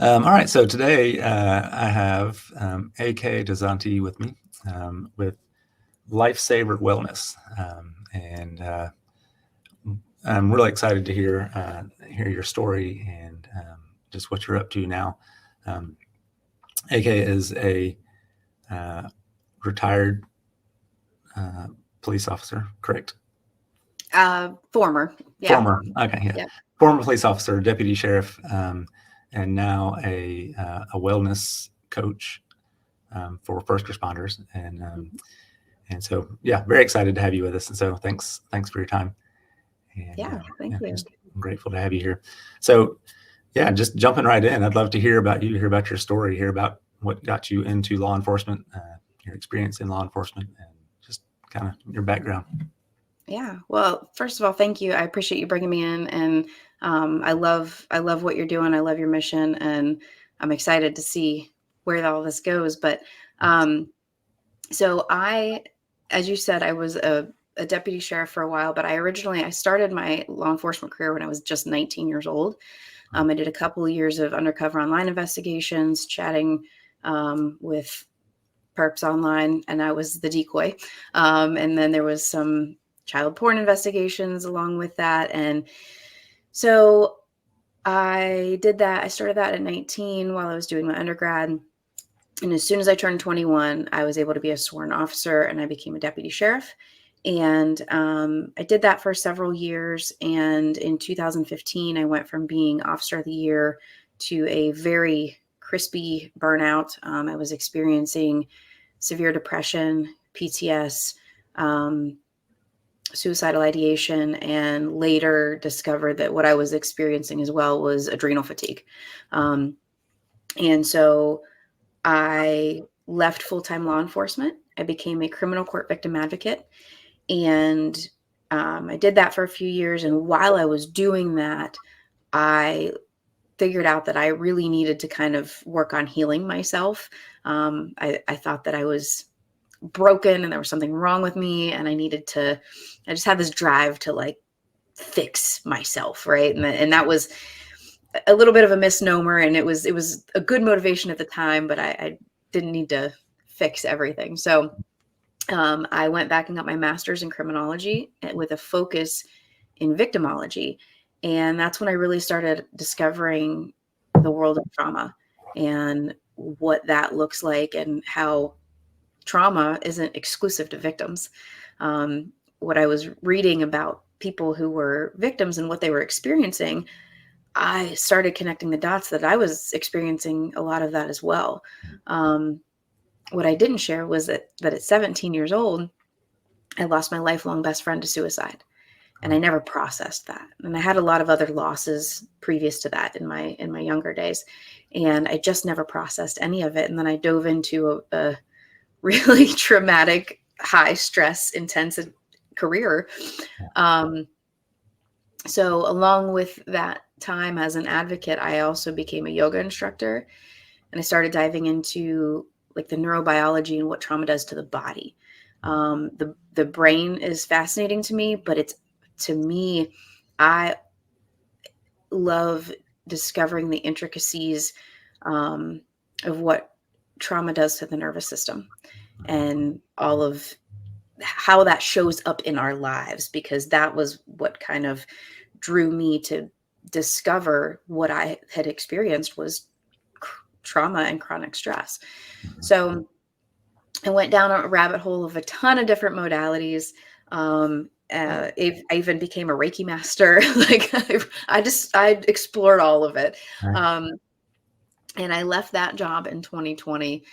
All right, so today I have AK Dozanti with me with Lifesaver Wellness, and I'm really excited to hear your story and just what you're up to now. Um, AK is a uh, retired uh, police officer, correct? Former. Yeah. Former, okay, yeah, Yeah. former police officer, deputy sheriff, and now a wellness coach for first responders, and so yeah, very excited to have you with us. And so thanks for your time, and Yeah. yeah, Thank you. just I'm grateful to have you here. So yeah, just jumping right in, I'd love to hear about you, hear about your story, hear about what got you into law enforcement, your experience in law enforcement, and just kind of your background. Yeah. Well, first of all, thank you. I appreciate you bringing me in, and I love what you're doing. I love your mission, and I'm excited to see where all this goes. But um, so as you said, I was a deputy sheriff for a while, but I started my law enforcement career when I was just 19 years old. I did a couple of years of undercover online investigations, chatting with perps online, and I was the decoy. And then there was some child porn investigations along with that. And so I did that. I started that at 19 while I was doing my undergrad. And as soon as I turned 21, I was able to be a sworn officer and I became a deputy sheriff. And I did that for several years. And in 2015, I went from being officer of the year to a very crispy burnout. I was experiencing severe depression, PTS, um, suicidal ideation, and later discovered that what I was experiencing as well was adrenal fatigue. Um, and so I left full-time law enforcement. I became a criminal court victim advocate. And I did that for a few years. And while I was doing that, I figured out that I really needed to kind of work on healing myself. I thought that I was broken and there was something wrong with me, and I just had this drive to like fix myself, right? And that was a little bit of a misnomer, and it was a good motivation at the time, but I didn't need to fix everything. So I went back and got my master's in criminology with a focus in victimology. And that's when I really started discovering the world of trauma and what that looks like, and how trauma isn't exclusive to victims. What I was reading about people who were victims and what they were experiencing, I started connecting the dots that I was experiencing a lot of that as well. Um, what I didn't share was that at 17 years old, I lost my lifelong best friend to suicide, and I never processed that. And I had a lot of other losses previous to that in my younger days, and I just never processed any of it. And then I dove into a really traumatic, high stress, intense career. Um, so along with that time as an advocate, I also became a yoga instructor, and I started diving into like the neurobiology and what trauma does to the body. The brain is fascinating to me, but to me, I love discovering the intricacies of what trauma does to the nervous system and all of how that shows up in our lives, because that was what kind of drew me to discover what I had experienced was trauma and chronic stress. So I went down a rabbit hole of a ton of different modalities. I even became a Reiki master. Like I explored all of it. Um, and I left that job in 2020.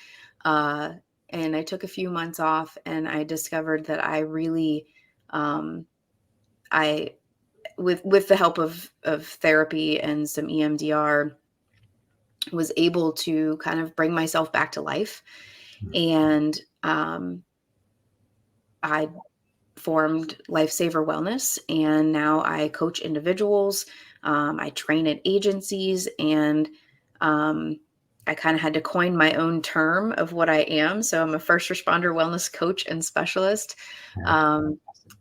Uh, and I took a few months off, and I discovered that I really, I, with the help of therapy and some EMDR, was able to kind of bring myself back to life. And I formed Lifesaver Wellness, and now I coach individuals. I train at agencies, and I kind of had to coin my own term of what I am. So I'm a first responder wellness coach and specialist.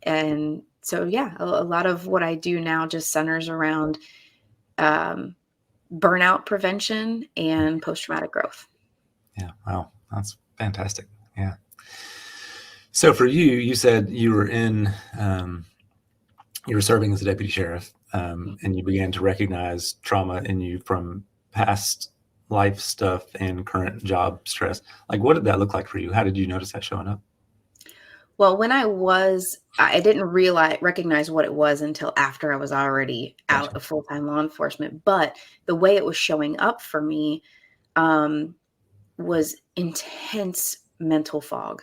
And so, yeah, a lot of what I do now just centers around burnout prevention and post-traumatic growth. Yeah. Wow. That's fantastic. Yeah. So for you, you said you were you were serving as a deputy sheriff, and you began to recognize trauma in you from past life stuff and current job stress. Like, what did that look like for you? How did you notice that showing up? Well, when I didn't recognize what it was until after I was already out Gotcha. of full-time law enforcement. But the way it was showing up for me um, was intense mental fog.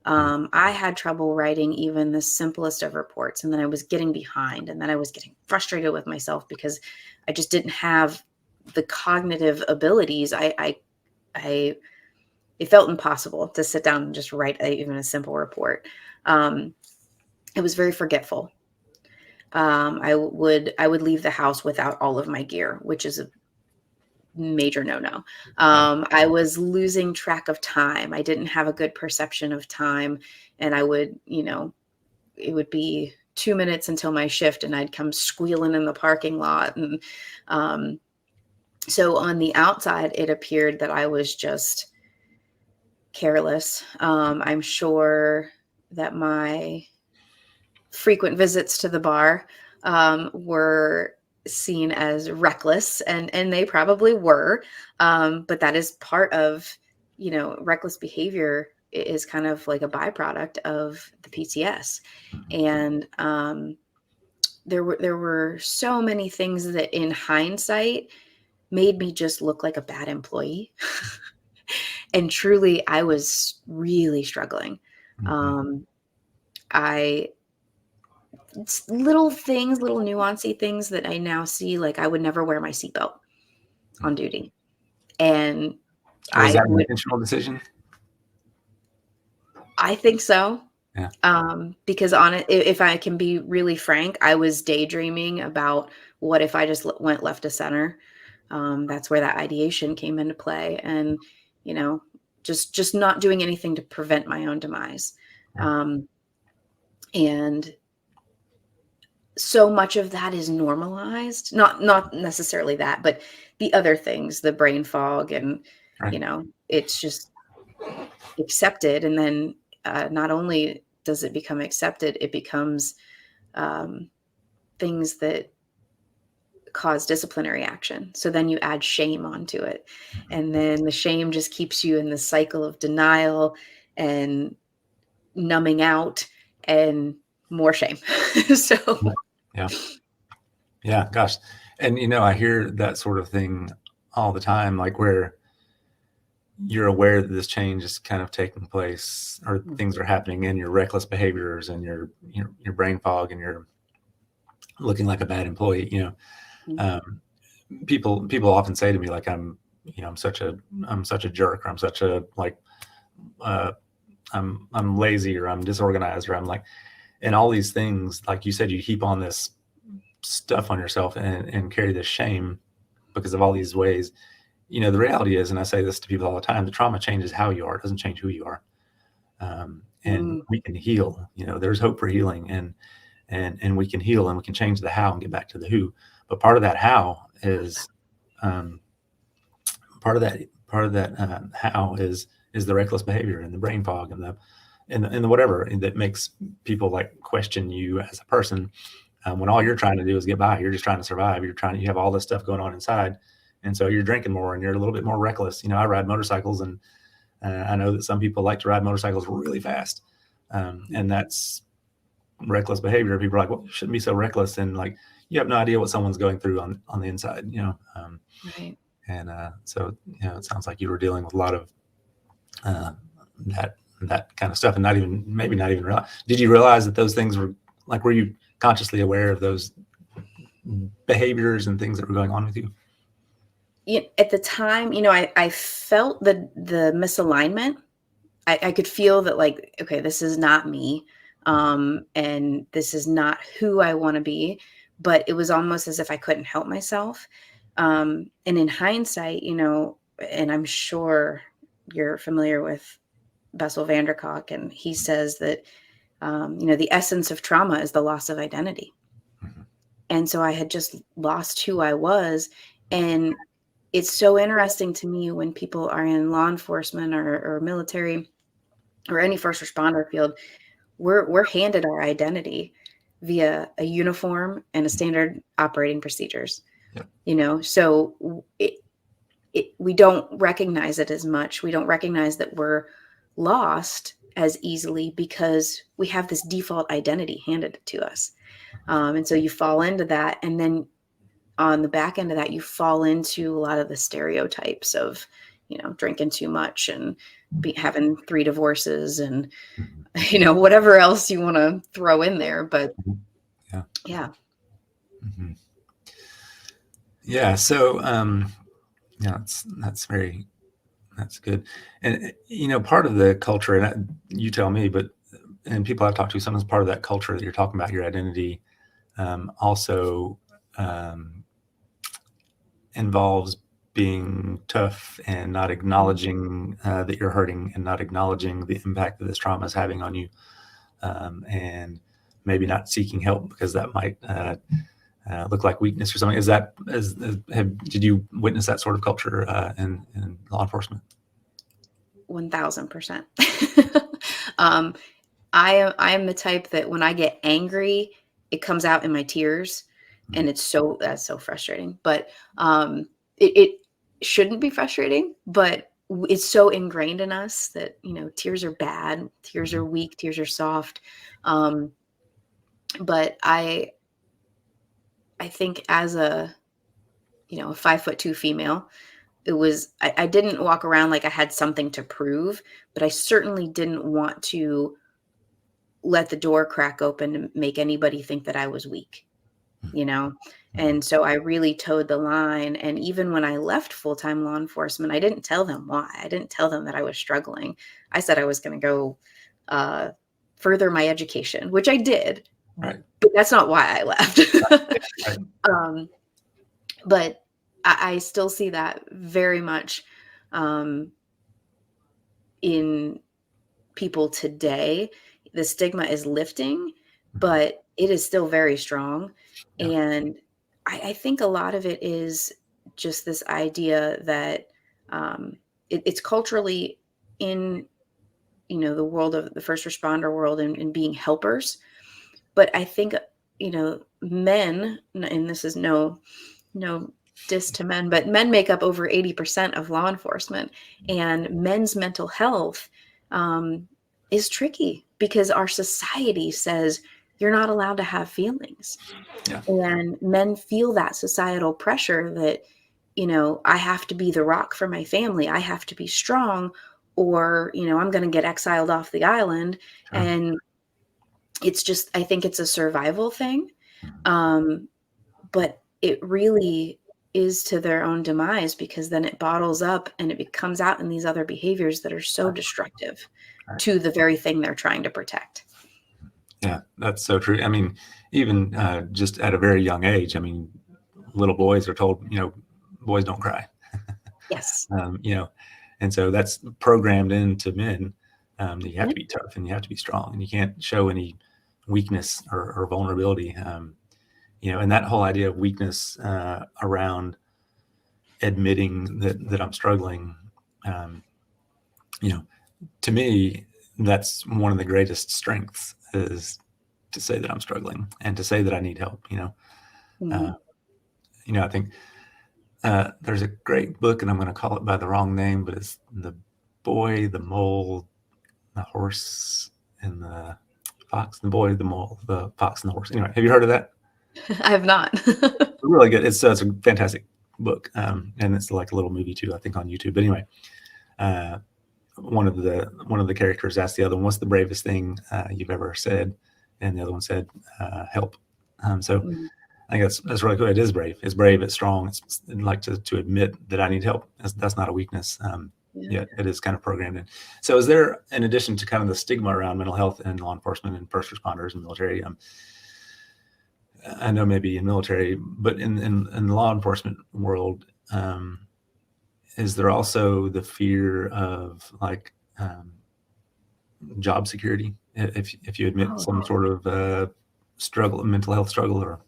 Mm, I had trouble writing even the simplest of reports, and then I was getting behind, and then I was getting frustrated with myself because I just didn't have the cognitive abilities. I It felt impossible to sit down and just write even a simple report. Um, it was very forgetful. I would leave the house without all of my gear, which is a major no-no. right. I was losing track of time. I didn't have a good perception of time, and I would, it would be 2 minutes until my shift, and I'd come squealing in the parking lot. And um, so on the outside, it appeared that I was just careless. I'm sure that my frequent visits to the bar were seen as reckless, and they probably were. But that is part of, reckless behavior is kind of like a byproduct of the PTS. Mhm. And there were so many things that in hindsight made me just look like a bad employee. And truly, I was really struggling. Mhm. Um, I Little things, little nuancy things that I now see, like I would never wear my seatbelt on Mhm. duty, and Was I that an would. intentional decision? I think so, Yeah. because on it, if I can be really frank, I was daydreaming about what if I just went left to center. That's where that ideation came into play, and you know, just not doing anything to prevent my own demise. Yeah. Um, and so much of that is normalized, not necessarily that, but the other things, the brain fog, and Right. it's just accepted. And then not only does it become accepted, it becomes um, things that cause disciplinary action. So then you add shame onto it, Mhm. and then the shame just keeps you in the cycle of denial and numbing out and more shame. Yeah. So Yeah. Yeah. Gosh. And I hear that sort of thing all the time, like where you're aware that this change is kind of taking place or things are happening in your reckless behaviors and your brain fog and you're looking like a bad employee. Um, people often say to me like I'm such a jerk, or I'm such a like uh, I'm lazy, or I'm disorganized, or I'm like, and all these things, like you said, you heap on this stuff on yourself and carry this shame because of all these ways. The reality is, and I say this to people all the time, the trauma changes how you are. It doesn't change who you are. And Mm, we can heal. There's hope for healing, and we can heal, and we can change the how and get back to the who. But part of that how is um, part of that how is the reckless behavior and the brain fog and the whatever that makes people like question you as a person, when all you're trying to do is get by. You're just trying to survive. You have all this stuff going on inside, and so you're drinking more and you're a little bit more reckless. I ride motorcycles, and I know that some people like to ride motorcycles really fast, and that's reckless behavior. People are like, well, you shouldn't be so reckless, and like you have no idea what someone's going through on the inside. right. And so it sounds like you were dealing with a lot of uh, that kind of stuff, and maybe not even realize. Did you realize that those things were like? Were you consciously aware of those behaviors and things that were going on with you? At the time, I felt the misalignment. I could feel that, like, okay, this is not me, and this is not who I want to be. But it was almost as if I couldn't help myself. And in hindsight, and I'm sure you're familiar with Bessel van der Kolk, and he says that the essence of trauma is the loss of identity. Mhm. And so I had just lost who I was, and it's so interesting to me when people are in law enforcement or military or any first responder field. We're handed our identity via a uniform and a standard operating procedures. Yep. So we don't recognize it as much. We don't recognize that we're lost as easily because we have this default identity handed to us. And so you fall into that, and then on the back end of that, you fall into a lot of the stereotypes of, drinking too much and having 3 divorces and, whatever else you want to throw in there. But Yeah. yeah. Mm-hmm. Yeah. So, yeah, that's good. And, part of the culture, and you tell me, and people I've talked to, sometimes part of that culture that you're talking about, your identity, also involves being tough and not acknowledging that you're hurting, and not acknowledging the impact that this trauma is having on you, and maybe not seeking help because that might look like weakness or something. Did you witness that sort of culture in law enforcement? 1000%. I am the type that when I get angry, it comes out in my tears, and that's so frustrating. But it shouldn't be frustrating, but it's so ingrained in us that tears are bad, tears are weak, tears are soft. But I think as a 5'2" female, I didn't walk around like I had something to prove, but I certainly didn't want to let the door crack open and make anybody think that I was weak, And so I really towed the line. And even when I left full-time law enforcement, I didn't tell them why. I didn't tell them that I was struggling. I said I was going to go further my education, which I did. Right. But that's not why I left. Right. But I still see that very much in people today. The stigma is lifting, but it is still very strong. Yeah. And I think a lot of it is just this idea that it's culturally in, the world of the first responder world and being helpers. But I think, men, and this is no diss to men, but men make up over 80% of law enforcement, and men's mental health is tricky because our society says you're not allowed to have feelings. Yeah. And men feel that societal pressure that, I have to be the rock for my family. I have to be strong, or, I'm going to get exiled off the island. Sure. And it's just, I think it's a survival thing. But it really is to their own demise, because then it bottles up and it comes out in these other behaviors that are so destructive to the very thing they're trying to protect. Yeah, that's so true. I mean, even just at a very young age, little boys are told, boys don't cry. Yes. And so that's programmed into men, that you have to be tough and you have to be strong and you can't show any weakness or vulnerability. And that whole idea of weakness around admitting that I'm struggling, to me, that's one of the greatest strengths, is to say that I'm struggling and to say that I need help. I think there's a great book, and I'm going to call it by the wrong name, but it's The Boy, the Mole, the Horse, and the Fox. The Boy, the Mole, the Fox, and the Horse. Anyway, have you heard of that? I have not. Really good. It's a fantastic book, and it's like a little movie too, I think, on YouTube. But anyway, one of the characters asked the other one, "What's the bravest thing you've ever said?" And the other one said, "Help." So I think that's really cool. It is brave. It's brave. It's strong. It's like to admit that I need help. That's not a weakness. Yet it is kind of programmed in. So is there, in addition to kind of the stigma around mental health in law enforcement and first responders and military, I know maybe in military, but in the law enforcement world, is there also the fear of like job security if you admit some sort of struggle, mental health struggle? Or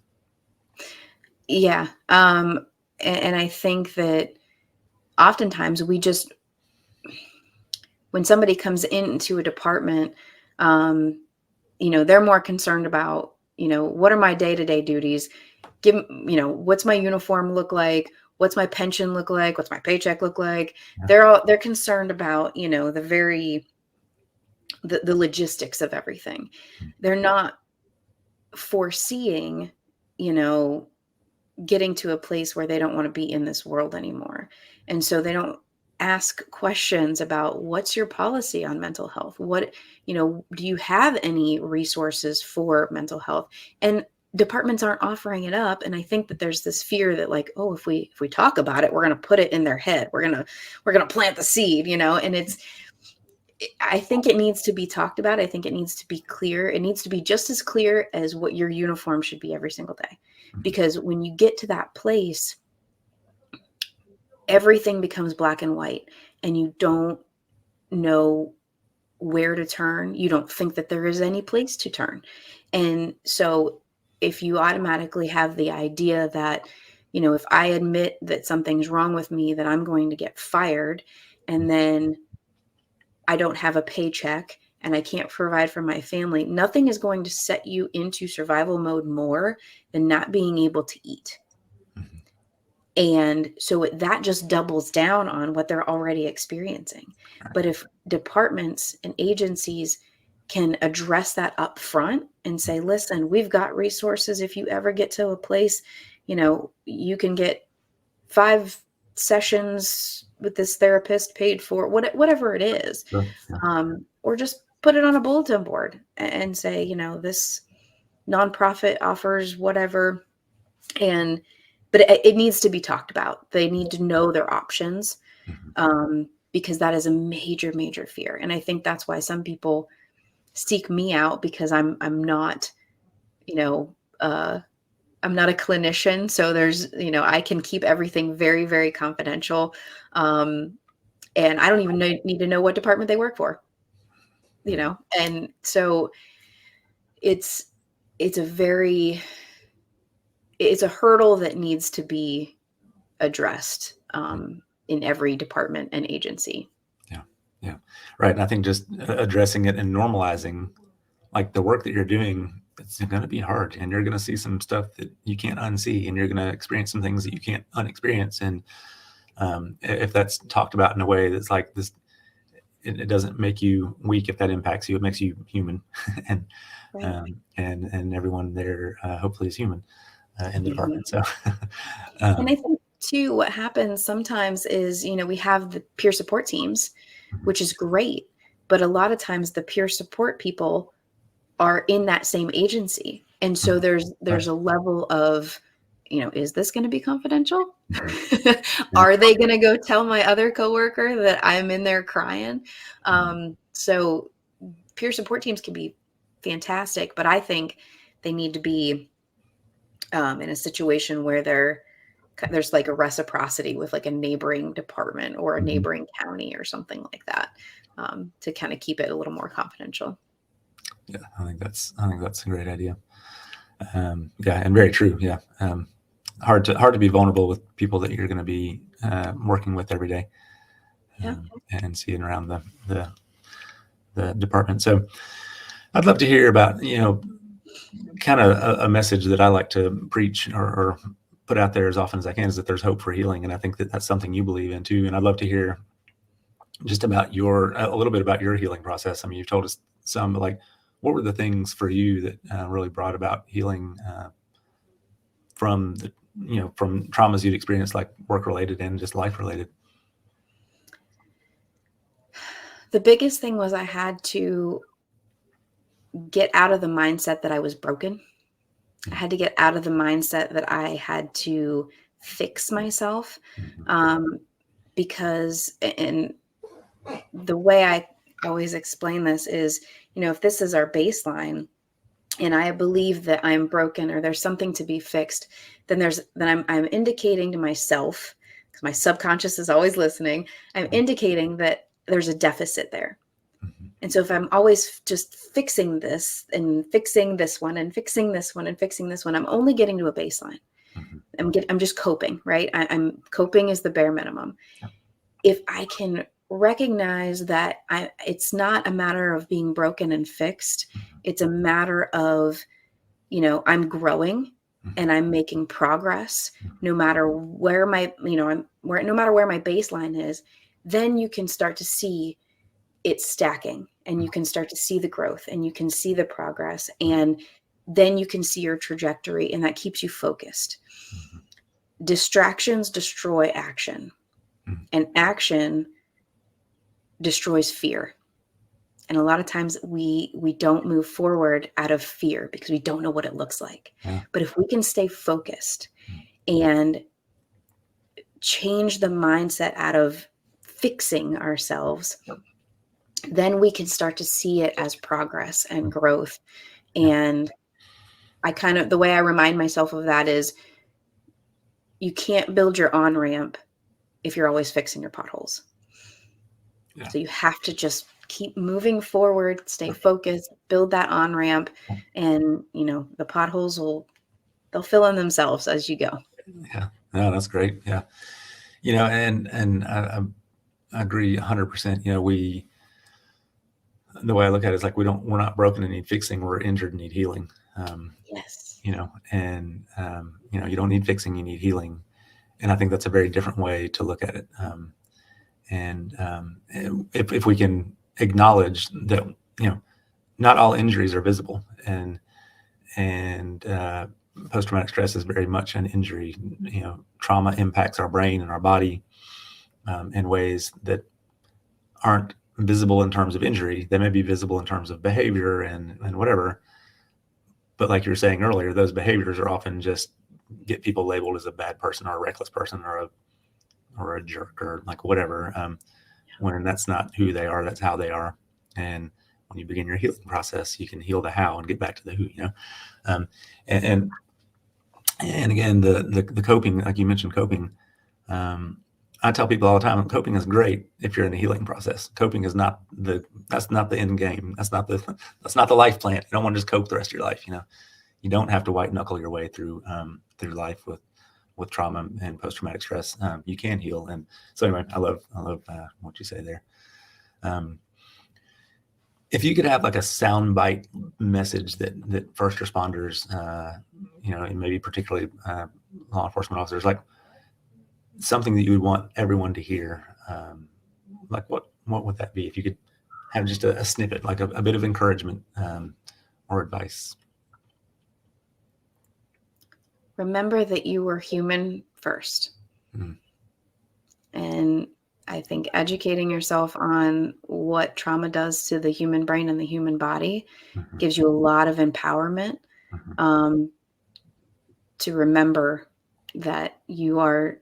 yeah. And I think that oftentimes when somebody comes into a department, they're more concerned about, what are my day-to-day duties? What's my uniform look like? What's my pension look like? What's my paycheck look like? Yeah. They're concerned about, the logistics of everything. They're not foreseeing, you know, getting to a place where they don't want to be in this world anymore. And so they don't ask questions about what's your policy on mental health? Do you have any resources for mental health? And departments aren't offering it up. And I think that there's this fear that like, oh, if we talk about it, we're going to put it in their head. We're going to plant the seed, and I think it needs to be talked about. I think it needs to be clear. It needs to be just as clear as what your uniform should be every single day. Because when you get to that place, everything becomes black and white and you don't know where to turn. You don't think that there is any place to turn. And so if you automatically have the idea that, if I admit that something's wrong with me, that I'm going to get fired, and then I don't have a paycheck and I can't provide for my family, nothing is going to set you into survival mode more than not being able to eat. And so that just doubles down on what they're already experiencing. But if departments and agencies can address that up front and say, listen, we've got resources. If you ever get to a place, you can get 5 sessions with this therapist paid for, whatever it is. Sure. Yeah. Or just put it on a bulletin board and say, this nonprofit offers whatever. But it needs to be talked about. They need to know their options, because that is a major, major fear. And I think that's why some people seek me out, because I'm not, I'm not a clinician. So there's, I can keep everything very, very confidential. And I don't even need to know what department they work for, and so it's a hurdle that needs to be addressed in every department and agency. Yeah. Right. And I think just addressing it and normalizing like the work that you're doing, it's going to be hard, and you're going to see some stuff that you can't unsee, and you're going to experience some things that you can't unexperience. And if that's talked about in a way that's like this, it doesn't make you weak. If that impacts you, it makes you human. and Right. and everyone there hopefully is human in the department. So And I think too, what happens sometimes is, we have the peer support teams, which is great. But a lot of times the peer support people are in that same agency. And so there's a level of, is this going to be confidential? Are they going to go tell my other coworker that I'm in there crying? So peer support teams can be fantastic, but I think they need to be in a situation where there's like a reciprocity with like a neighboring department or a neighboring county or something like that, to kind of keep it a little more confidential. Yeah, I think that's a great idea. Yeah, and very true. Yeah, hard to be vulnerable with people that you're going to be working with every day, and seeing around the department. So, I'd love to hear about kind of a message that I like to preach or put out there as often as I can, is that there's hope for healing, and I think that that's something you believe in too. And I'd love to hear just about a little bit about your healing process. I mean, you've told us some, but like, what were the things for you that really brought about healing from from traumas you'd experienced, like work related and just life related? The biggest thing was I had to get out of the mindset that I was broken. I had to get out of the mindset that I had to fix myself, because, and the way I always explain this is, if this is our baseline and I believe that I'm broken or there's something to be fixed, then I'm indicating to myself, because my subconscious is always listening, I'm indicating that there's a deficit there. And so if I'm always just fixing this and fixing this one and fixing this one and fixing this one, I'm only getting to a baseline. I'm just coping, right? I'm coping is the bare minimum. if I can recognize that it's not a matter of being broken and fixed, it's a matter of, I'm growing and I'm making progress no matter where my, no matter where my baseline is, then you can start to see it stacking and you can start to see the growth and you can see the progress, and then you can see your trajectory, and that keeps you focused. Distractions destroy action, and action destroys fear. And a lot of times we don't move forward out of fear because we don't know what it looks like. Yeah. But if we can stay focused and change the mindset out of fixing ourselves, then we can start to see it as progress and growth. And the way I remind myself of that is, you can't build your on-ramp if you're always fixing your potholes. Yeah. So you have to just keep moving forward, stay focused, build that on-ramp, and the potholes they'll fill in themselves as you go. Yeah. No, that's great. Yeah. And I agree 100%. The way I look at it is like, we're not broken and need fixing. We're injured and need healing. Yes. You don't need fixing, you need healing. And I think that's a very different way to look at it. If we can acknowledge that, not all injuries are visible, and post-traumatic stress is very much an injury. Trauma impacts our brain and our body in ways that aren't visible in terms of injury. They may be visible in terms of behavior and whatever. But like you were saying earlier, those behaviors are often just get people labeled as a bad person or a reckless person or a jerk or like whatever. When that's not who they are, that's how they are. And when you begin your healing process, you can heal the how and get back to the who. And again, the coping, like you mentioned, coping. I tell people all the time, coping is great if you're in a healing process. Coping is that's not the end game. That's not the life plan. You don't want to just cope the rest of your life. You don't have to white knuckle your way through life with trauma and post-traumatic stress. You can heal. And so anyway, I love what you say there. If you could have like a soundbite message that first responders, and maybe particularly law enforcement officers, like something that you would want everyone to hear, like what would that be? If you could have just a snippet, like a bit of encouragement or advice. Remember that you were human first. And I think educating yourself on what trauma does to the human brain and the human body gives you a lot of empowerment to remember that you are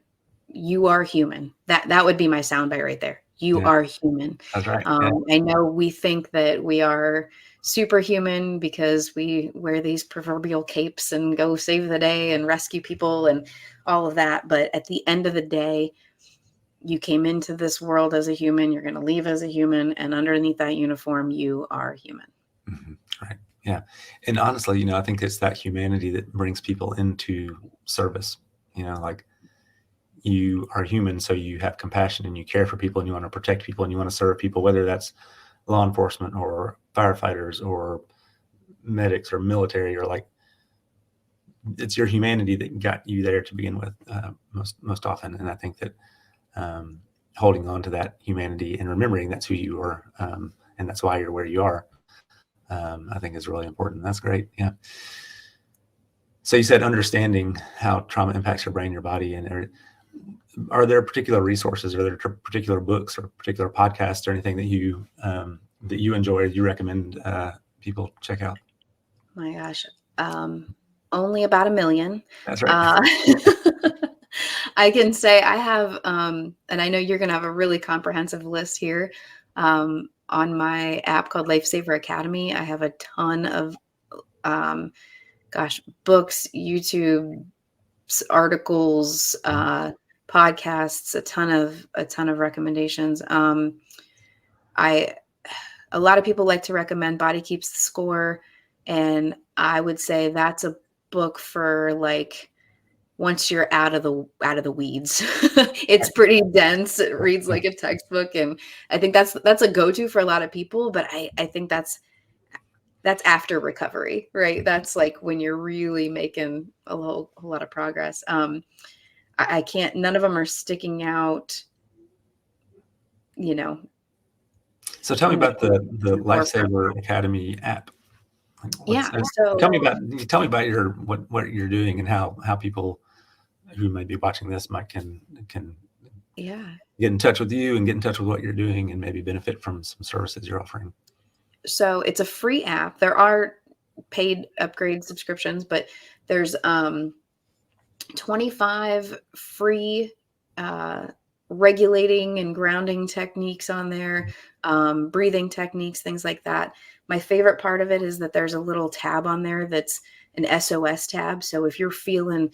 human. That would be my soundbite right there. You are human. That's right. I know we think that we are superhuman because we wear these proverbial capes and go save the day and rescue people and all of that. But at the end of the day, you came into this world as a human, you're going to leave as a human, and underneath that uniform, you are human. Right. Yeah. And honestly, I think it's that humanity that brings people into service. Like, you are human, so you have compassion and you care for people and you want to protect people and you want to serve people, whether that's law enforcement or firefighters or medics or military, or like, it's your humanity that got you there to begin with, most often. And I think that holding on to that humanity and remembering that's who you are, and that's why you're where you are, I think is really important. That's great. Yeah. So you said understanding how trauma impacts your brain, your body, and are there particular resources, or are there particular books or particular podcasts or anything that you enjoy, you recommend people check out? My gosh. Only about 1 million. That's right. I can say I have, and I know you're going to have a really comprehensive list here. On my app called Lifesaver Academy, I have a ton of, books, YouTube articles, podcasts, a ton of recommendations. A lot of people like to recommend Body Keeps the Score, and I would say that's a book for like once you're out of the weeds. It's pretty dense. It reads like a textbook, and I think that's a go-to for a lot of people. But I think that's after recovery, right? That's like when you're really making a whole lot of progress. I can't. None of them are sticking out. You know, So tell me in the about the forefront. Lifesaver Academy app. Like, Yeah. tell So me about your what you're doing and how people who may be watching this might can yeah. get in touch with you and get in touch with what you're doing and maybe benefit from some services you're offering. So it's a free app. There are paid upgrade subscriptions, but there's 25 free uh, regulating and grounding techniques on there, breathing techniques, things like that. My favorite part of it is that there's a little tab on there that's an SOS tab. So if you're feeling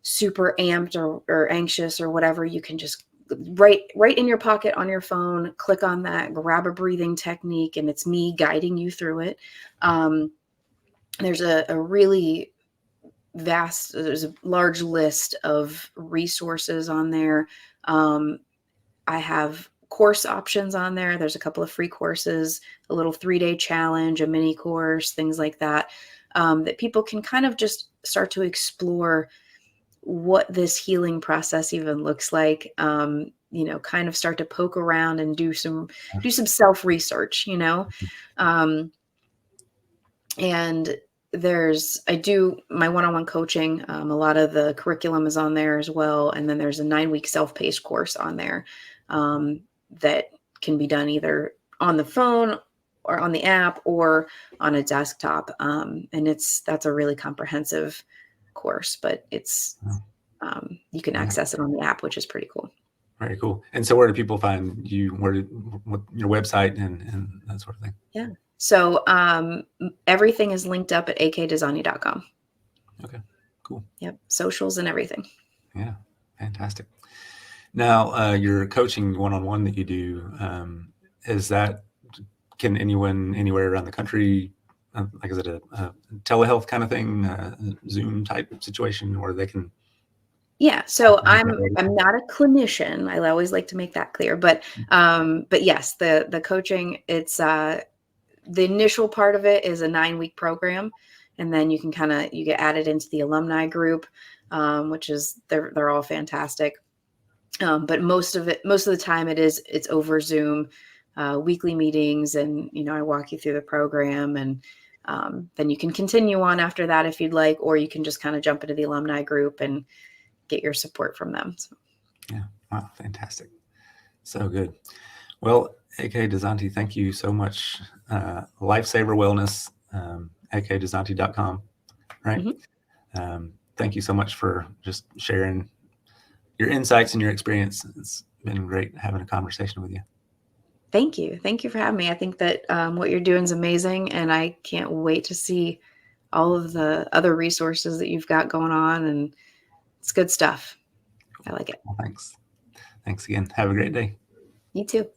super amped or anxious or whatever, you can just right in your pocket on your phone, click on that, grab a breathing technique, and it's me guiding you through it. There's a really there's a large list of resources on there. I have course options on there. There's a couple of free courses, a little 3-day challenge, a mini course, things like that, that people can kind of just start to explore what this healing process even looks like. Kind of start to poke around and do some self research. And I do my one-on-one coaching. A lot of the curriculum is on there as well. And then there's a 9-week self-paced course on there that can be done either on the phone or on the app or on a desktop. And that's a really comprehensive course, but you can access it on the app, which is pretty cool. Very cool. And so where do people find you? What your website and that sort of thing? Yeah. So everything is linked up at akdozanti.com. Okay, cool. Yep. Socials and everything. Yeah, fantastic. Now, your coaching one-on-one that you do, can anyone anywhere around the country, like is it a telehealth kind of thing, Zoom type situation where they can? Yeah. So I'm not a clinician. I always like to make that clear, but yes, the coaching, it's the initial part of it is a 9-week program, and then you get added into the alumni group, which is they're all fantastic. But most of the time it's over Zoom, weekly meetings, and I walk you through the program, and then you can continue on after that if you'd like, or you can just kind of jump into the alumni group and get your support from them. So. Yeah. Wow. Fantastic. So good. Well, AK Dozanti, thank you so much. Lifesaver Wellness, akdozanti.com. Right. Mm-hmm. Thank you so much for just sharing your insights and your experience. It's been great having a conversation with you. Thank you. Thank you for having me. I think that what you're doing is amazing, and I can't wait to see all of the other resources that you've got going on, and it's good stuff. I like it. Well, thanks. Thanks again. Have a great day. You too.